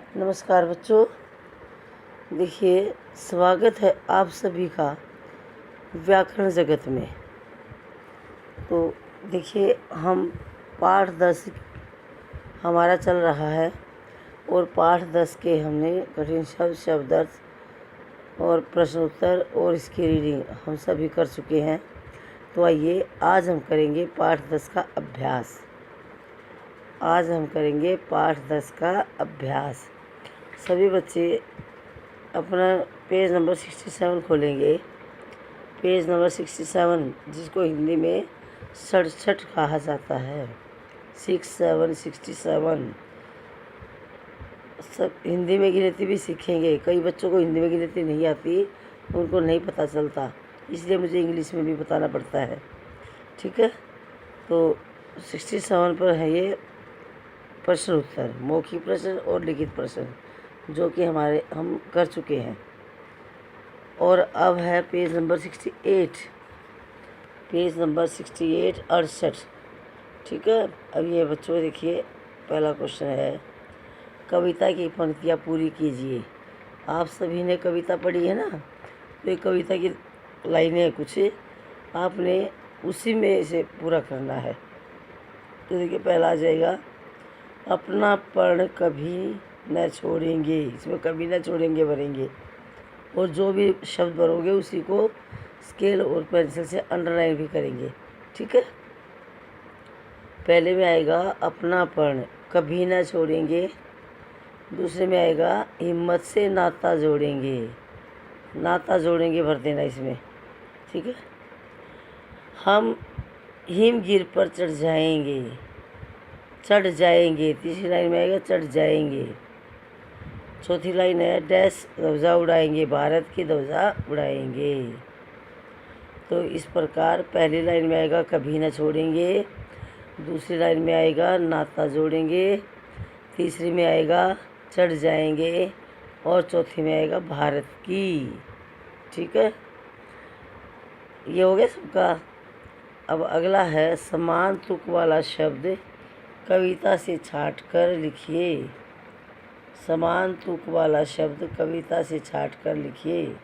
नमस्कार बच्चों। देखिए, स्वागत है आप सभी का व्याकरण जगत में। तो देखिए, हम पाठ 10 हमारा चल रहा है और पाठ 10 के हमने कठिन शब्द, शब्दार्थ और प्रश्न उत्तर और इसकी रीडिंग हम सभी कर चुके हैं। तो आइए आज हम करेंगे पाठ 10 का अभ्यास। आज हम करेंगे पाठ 10 का अभ्यास। सभी बच्चे अपना पेज नंबर 67 खोलेंगे। पेज नंबर 67, जिसको हिंदी में 67 कहा जाता है। 67 सब हिंदी में गिनती भी सीखेंगे। कई बच्चों को हिंदी में गिनती नहीं आती, उनको नहीं पता चलता, इसलिए मुझे इंग्लिश में भी बताना पड़ता है। ठीक है, तो 67 पर है ये प्रश्न उत्तर, मौखिक प्रश्न और लिखित प्रश्न, जो कि हम कर चुके हैं। और अब है पेज नंबर 68, पेज नंबर 68 68। ठीक है, अब ये बच्चों देखिए, पहला क्वेश्चन है, कविता की पंक्तियाँ पूरी कीजिए। आप सभी ने कविता पढ़ी है ना, तो ये कविता की लाइनें कुछ आपने उसी में से पूरा करना है। तो देखिए, पहला आ जाएगा, अपना पर्ण कभी न छोड़ेंगे। इसमें कभी न छोड़ेंगे भरेंगे, और जो भी शब्द भरोगे उसी को स्केल और पेंसिल से अंडरलाइन भी करेंगे। ठीक है, पहले में आएगा अपना पर्ण कभी न छोड़ेंगे। दूसरे में आएगा हिम्मत से नाता जोड़ेंगे। नाता जोड़ेंगे भर देना इसमें। ठीक है, हम हिमगिर पर चढ़ जाएंगे। चढ़ जाएंगे, तीसरी लाइन में आएगा चढ़ जाएंगे। चौथी लाइन है डैश ध्वजा उड़ाएंगे, भारत की ध्वजा उड़ाएंगे। तो इस प्रकार पहली लाइन में आएगा कभी न छोड़ेंगे, दूसरी लाइन में आएगा नाता जोड़ेंगे, तीसरी में आएगा चढ़ जाएंगे, और चौथी में आएगा भारत की। ठीक है, ये हो गया सबका। अब अगला है समान तुक वाला शब्द कविता से छाँट कर लिखिए। समान तुक वाला शब्द कविता से छाँट कर लिखिए।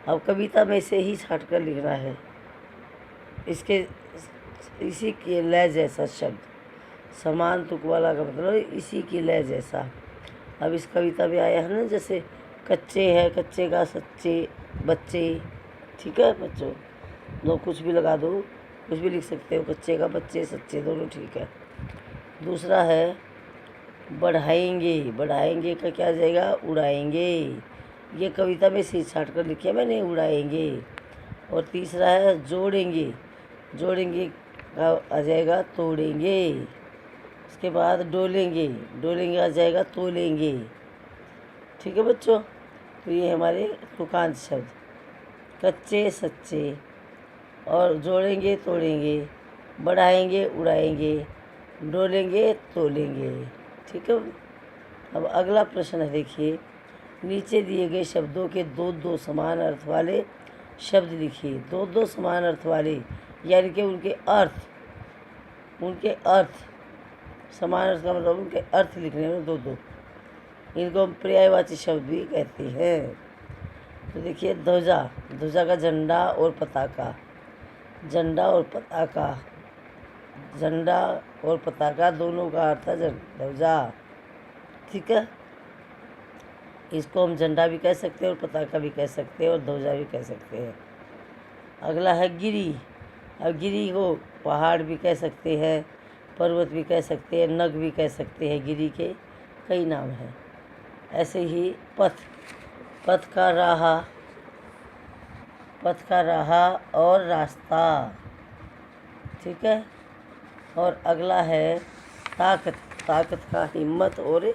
अब कविता में से ही छाँट कर लिखना है, इसी के लय जैसा शब्द। समान तुक वाला का मतलब इसी की लय जैसा। अब इस कविता में आया है ना, जैसे कच्चे है, कच्चे का सच्चे बच्चे। ठीक है बच्चों, लोग कुछ भी लगा दो, कुछ भी लिख सकते हो, कच्चे का बच्चे, सच्चे, दोनों ठीक है। दूसरा है बढ़ाएंगे। बढ़ाएंगे का क्या आ जाएगा, उड़ाएंगे। ये कविता में से छाँट कर लिखी है मैंने, उड़ाएंगे। और तीसरा है जोड़ेंगे। जोड़ेंगे का आ जाएगा तोड़ेंगे। उसके बाद डोलेंगे। डोलेंगे आ जाएगा तोलेंगे। ठीक है बच्चों, तो ये हमारे तुकांत शब्द कच्चे सच्चे, और जोड़ेंगे तोड़ेंगे, बढ़ाएंगे उड़ाएंगे, डोलेंगे तोलेंगे। ठीक है, अब अगला प्रश्न है, देखिए, नीचे दिए गए शब्दों के दो दो समान अर्थ वाले शब्द लिखिए। दो दो समान अर्थ वाले यानी कि उनके अर्थ समान अर्थ का मतलब उनके अर्थ लिखने में दो दो, इनको हम पर्यायवाची शब्द भी कहते हैं। तो देखिए, ध्वजा, ध्वजा का झंडा और पताका, झंडा और पताका, झंडा और पताका दोनों का अर्थ है ध्वजा। ठीक है, इसको हम झंडा भी कह सकते हैं और पताका भी कह सकते हैं और ध्वजा भी कह सकते हैं। अगला है गिरी। अब गिरी को पहाड़ भी कह सकते हैं, पर्वत भी कह सकते हैं, नग भी कह सकते हैं। गिरी के कई नाम हैं। ऐसे ही पथ, पथ का राह और रास्ता। ठीक है, और अगला है ताकत। ताकत का हिम्मत और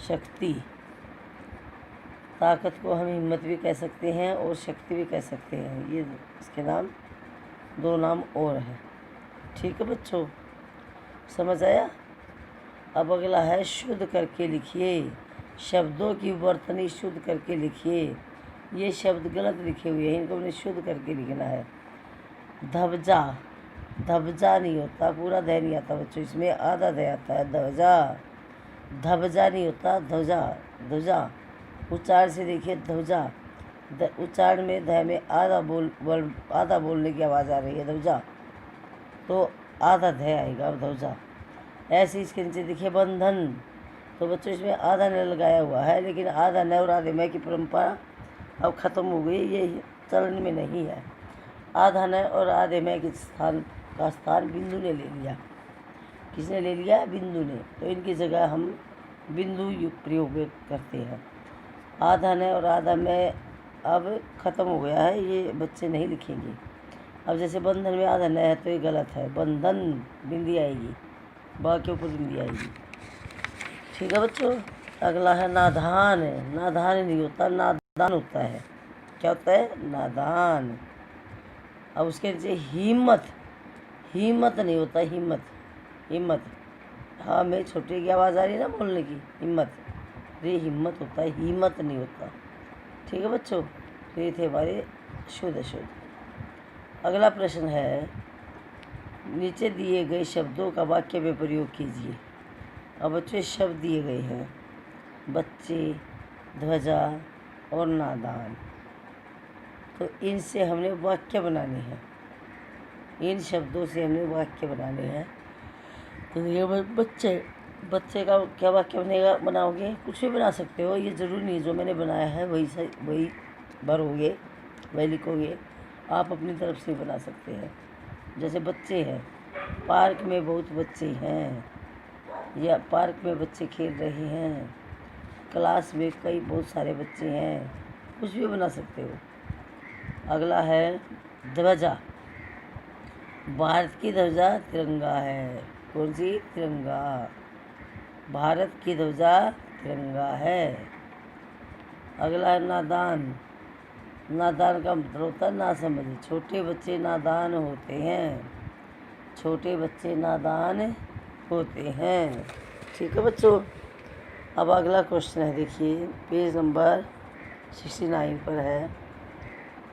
शक्ति। ताकत को हम हिम्मत भी कह सकते हैं और शक्ति भी कह सकते हैं। ये इसके नाम, दो नाम और हैं। ठीक है बच्चों, समझ आया। अब अगला है शुद्ध करके लिखिए। शब्दों की वर्तनी शुद्ध करके लिखिए। ये शब्द गलत लिखे हुए हैं, इनको हमने शुद्ध करके लिखना है। धब्जा, धब्जा नहीं होता, पूरा ध नहीं आता बच्चों, इसमें आधा ध आता है। ध्वजा, धवजा नहीं होता, ध्वजा, ध्वजा। उच्चारण से देखिए ध्वजा, उच्चारण में ध में आधा बोलने की आवाज़ आ रही है, ध्वजा, तो आधा ध आएगा अब ध्वजा। ऐसे इसके नीचे देखिए बंधन, तो बच्चों इसमें आधा न लगाया हुआ है, लेकिन आधा न और आधे में की परंपरा अब ख़त्म हो गई, ये चलन में नहीं है। आधा न और आधे में के स्थान बिंदु ने ले लिया। किसने ले लिया? बिंदु ने। तो इनकी जगह हम बिंदु युक्त प्रयोग करते हैं। आधा न और आधा में अब ख़त्म हो गया है, ये बच्चे नहीं लिखेंगे। अब जैसे बंधन में आधा न है तो ये गलत है, बंधन बिंदी आएगी, बा के ऊपर बिंदी आएगी। ठीक है बच्चों। अगला है नादान। नादान नहीं होता, नादान होता है। क्या होता है? नादान। अब उसके नीचे हिम्मत, हिम्मत नहीं होता, हिम्मत, हिम्मत। हाँ में छोटे की आवाज़ आ रही है ना बोलने की, हिम्मत, ये हिम्मत होता है, हिम्मत नहीं होता। ठीक है बच्चों, तो ये थे हमारे शुद्ध शुद्ध। अगला प्रश्न है, नीचे दिए गए शब्दों का वाक्य में प्रयोग कीजिए। अब बच्चों शब्द दिए गए हैं, बच्चे, ध्वजा और नादान, तो इनसे हमने वाक्य बनाने हैं। इन शब्दों से हमने वाक्य बनाने हैं। तो ये बच्चे, बच्चे का क्या वाक्य बनेगा? बनाओगे कुछ भी बना सकते हो, ये ज़रूरी नहीं जो मैंने बनाया है वही सही, वही भरोगे, वही लिखोगे। आप अपनी तरफ से बना सकते हैं। जैसे बच्चे हैं, पार्क में बहुत बच्चे हैं, या पार्क में बच्चे खेल रहे हैं, क्लास में कई बहुत सारे बच्चे हैं, कुछ भी बना सकते हो। अगला है ध्वजा। भारत की ध्वजा तिरंगा है। कौन सी? तिरंगा। भारत की ध्वजा तिरंगा है। अगला है नादान। नादान का मतलब होता है ना समझ। छोटे बच्चे नादान होते हैं, छोटे बच्चे नादान होते हैं। ठीक है बच्चों। अब अगला क्वेश्चन है, देखिए पेज नंबर 69 पर है।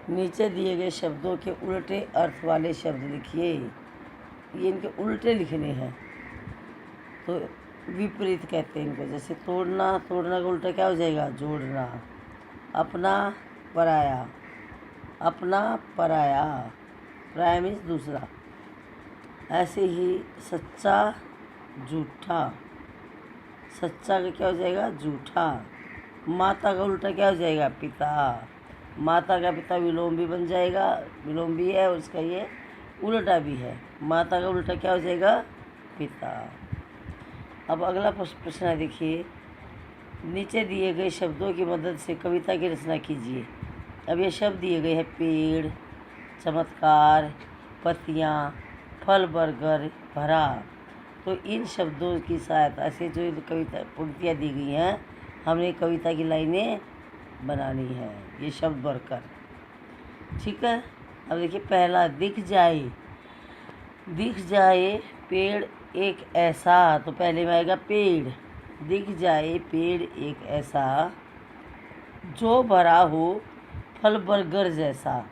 नीचे दिए गए शब्दों के उल्टे अर्थ वाले शब्द लिखिए। ये इनके उल्टे लिखने हैं, तो विपरीत कहते हैं इनको। जैसे तोड़ना, तोड़ना का उल्टा क्या हो जाएगा? जोड़ना। अपना, पराया, अपना, पराया, पराया मीन्स दूसरा। ऐसे ही सच्चा, झूठा, सच्चा का क्या हो जाएगा? झूठा। माता का उल्टा क्या हो जाएगा? पिता। माता का पिता विलोम भी बन जाएगा, विलोम भी है और इसका ये उल्टा भी है। माता का उल्टा क्या हो जाएगा? पिता। अब अगला प्रश्न है, देखिए नीचे दिए गए शब्दों की मदद से कविता की रचना कीजिए। अब ये शब्द दिए गए हैं, पेड़, चमत्कार, पत्तियाँ, फल, बरगद, भरा। तो इन शब्दों की सहायता से जो कविता पंक्तियाँ दी गई हैं, हमने कविता की लाइनें बनानी है, ये शब्द भरकर। ठीक है। अब देखिए पहला, दिख जाए। दिख जाए पेड़ एक ऐसा, तो पहले में आएगा पेड़। दिख जाए पेड़ एक ऐसा, जो भरा हो फल बरगद जैसा।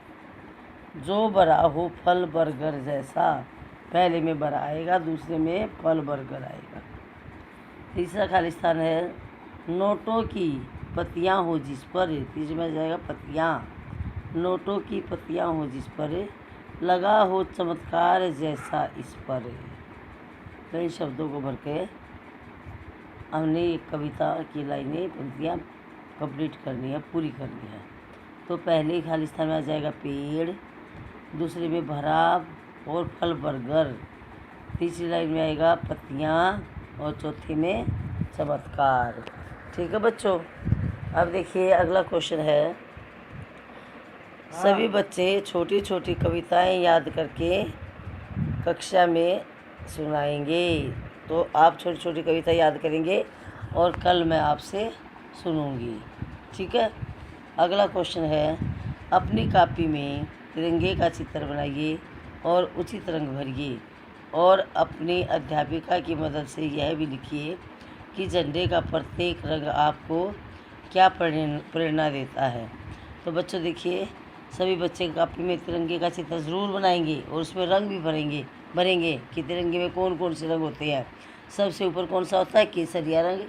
जो भरा हो फल बरगद जैसा, पहले में भरा आएगा, दूसरे में फल बरगद आएगा। तीसरा खाली स्थान है, नोटों की पत्तियाँ हो जिस पर, तीसरे में जाएगा पत्तियाँ। नोटों की पत्तियाँ हो जिस पर, लगा हो चमत्कार जैसा इस पर। तो इन शब्दों को भर के हमने एक कविता की लाइनें, पंक्तियाँ कंप्लीट करनी है, पूरी करनी है। तो पहले खाली स्थान में आ जाएगा पेड़, दूसरे में भरा और फल बरगद, तीसरी लाइन में आएगा पत्तियाँ और चौथे में चमत्कार। ठीक है बच्चों। अब देखिए अगला क्वेश्चन है, सभी बच्चे छोटी छोटी कविताएं याद करके कक्षा में सुनाएंगे। तो आप छोटी छोटी कविता याद करेंगे और कल मैं आपसे सुनूंगी। ठीक है। अगला क्वेश्चन है, अपनी कॉपी में तिरंगे का चित्र बनाइए और उचित रंग भरिए, और अपनी अध्यापिका की मदद से यह भी लिखिए कि झंडे का प्रत्येक रंग आपको क्या प्रेरणा देता है। तो बच्चों देखिए, सभी बच्चे कॉपी में तिरंगे का चित्र ज़रूर बनाएंगे और उसमें रंग भी भरेंगे कि तिरंगे में कौन कौन से रंग होते हैं। सबसे ऊपर कौन सा होता है? केसरिया रंग,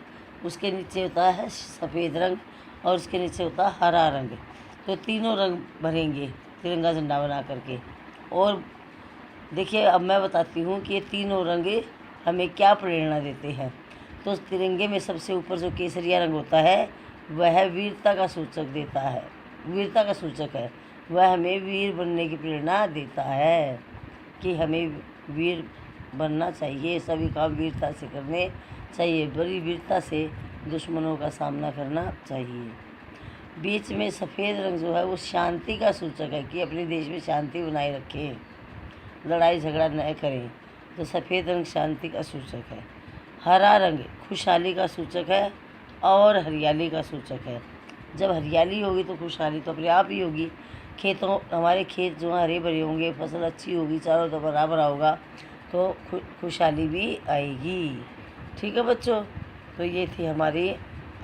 उसके नीचे होता है सफ़ेद रंग और उसके नीचे होता है हरा रंग। तो तीनों रंग भरेंगे तिरंगा झंडा बना करके। और देखिए अब मैं बताती हूँ कि ये तीनों रंग हमें क्या प्रेरणा देते हैं। तो तिरंगे में सबसे ऊपर जो केसरिया रंग होता है वह वीरता का सूचक देता है, वीरता का सूचक है। वह हमें वीर बनने की प्रेरणा देता है कि हमें वीर बनना चाहिए, सभी काम वीरता से करने चाहिए, बड़ी वीरता से दुश्मनों का सामना करना चाहिए। बीच में सफ़ेद रंग जो है वो शांति का सूचक है कि अपने देश में शांति बनाए रखें, लड़ाई झगड़ा न करें। तो सफ़ेद रंग शांति का सूचक है। हरा रंग खुशहाली का सूचक है और हरियाली का सूचक है। जब हरियाली होगी तो खुशहाली तो अपने आप ही होगी। खेतों हमारे खेत जो हरे भरे होंगे, फसल अच्छी होगी, चारों तरफ हरा भरा होगा तो खुशहाली भी आएगी। ठीक है बच्चों, तो ये थी हमारी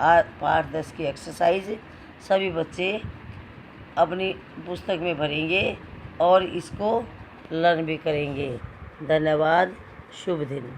पाठ 10 की एक्सरसाइज। सभी बच्चे अपनी पुस्तक में भरेंगे और इसको लर्न भी करेंगे। धन्यवाद। शुभ दिन।